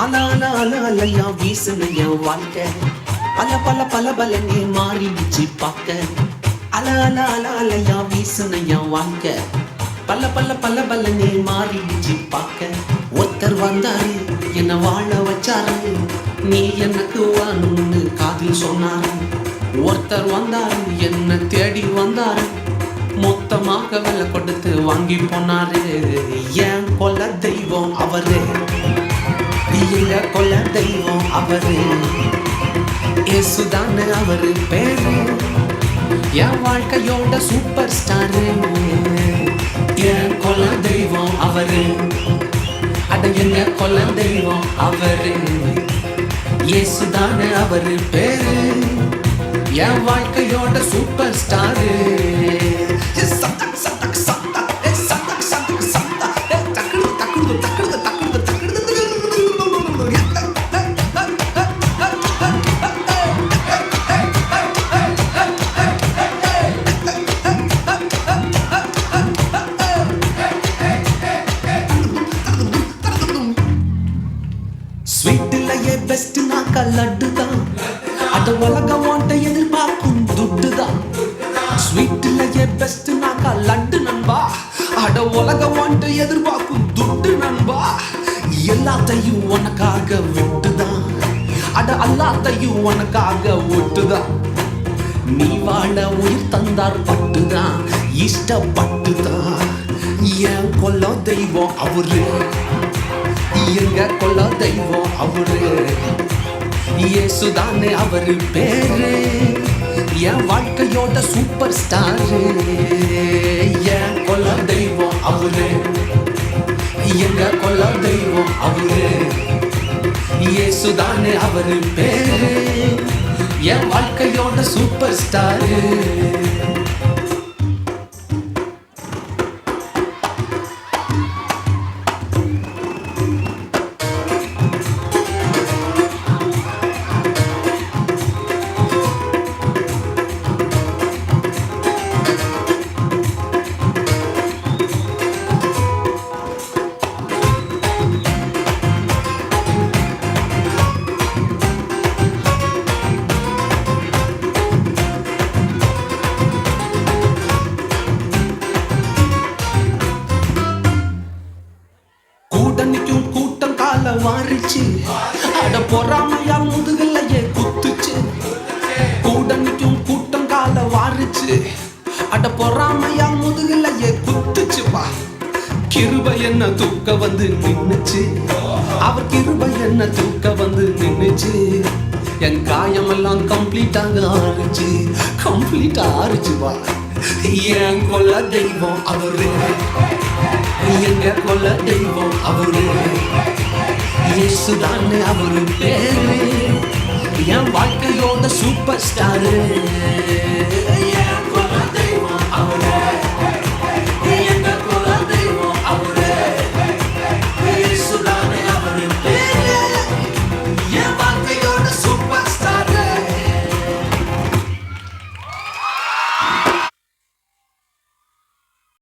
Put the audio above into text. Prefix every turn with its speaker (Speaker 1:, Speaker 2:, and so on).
Speaker 1: அல அல அல அலையா வீசுன என் வாழ்க்கை பல பல பல பலனே மாறிடுச்சு பார்க்க. அல அல அல அலையா வீசுன என் வாழ்க்கை பல பல பல பலனே மாறிடுச்சு பார்க்க. ஒருத்தர் வந்தாரு என்ன வாழ வச்சாரு, நீ எனக்கு வாணும்னு காதில் சொன்னாரு. ஒருத்தர் வந்தாரு என்ன தேடி வந்தாரு, மொத்தமாக விலை கொடுத்து வாங்கி போனாரு. ஏன் கொல்ல தெய்வம் அவரு, எங்க கொல்ல தெய்வம் அவரு, இயேசுதானே அவரு பேரு, என் வாழ்க்கையோட சூப்பர் ஸ்டாரு. என் கொல்ல தெய்வம் அவரு, அட எங்க கொல்ல தெய்வம் அவரு, இயேசுதானே அவரு பேரு, என் வாழ்க்கையோட சூப்பர் ஸ்டாரு. ஸ்வீட்லயே பெஸ்ட் நாக்கா லட்டு தான், அத உலகம் வாண்ட எதிர்பார்க்கும் துட்டு தான். ஸ்வீட்லயே பெஸ்ட் நாக்கா லட்டு நண்பா, அட உலகம் வாண்ட எதிர்பார்க்கும் துட்டு நண்பா. எல்லாத்தையும் உனக்காக விட்டுதான், அட எல்லாத்தையும் உனக்காக விட்டுதான். நீ வாழ உயிர் தந்தார் பட்டுதான், இஷ்டப்பட்டுதான். என் கொல்ல தெய்வம் அவரு, எங்க கொல்ல தெய்வம் அவரு, இயேசுதானே அவரு பேரு, என் வாழ்க்கையோட சூப்பர் ஸ்டாரு. என் கொல்ல தெய்வம் அவரு, எங்க கொல்ல தெய்வம் அவரு, இயேசுதானே அவரு பேரு, என் வாழ்க்கையோட சூப்பர் ஸ்டாரு. கூட்டணிக்கும் கூட்டம் கால வாரிச்சு, அட பொறாமையா முதுகலையே குத்துச்சு. கூட்டணிக்கும் கூட்டம் கால வாரிச்சு, அட பொறாமையா முதுகலையே குத்துச்சுப்பா. கிருபை என்ன தூக்க வந்து நின்னுச்சு, அவர் கிருபை என்ன தூக்க வந்து நின்னுச்சு. என் காயமெல்லாம் கம்ப்ளீட்டாக ஆறுச்சு, கம்ப்ளீட்டா ஆறுச்சுப்பா. என் கொல்ல தெய்வம் அவரு, எங்க கொல்ல தெய்வம் அவரு, இயேசுதானே அவரு பேரு, என் வாழ்க்கையோட சூப்பர் ஸ்டாரு. என் கொல்ல தெய்வம் அவரு.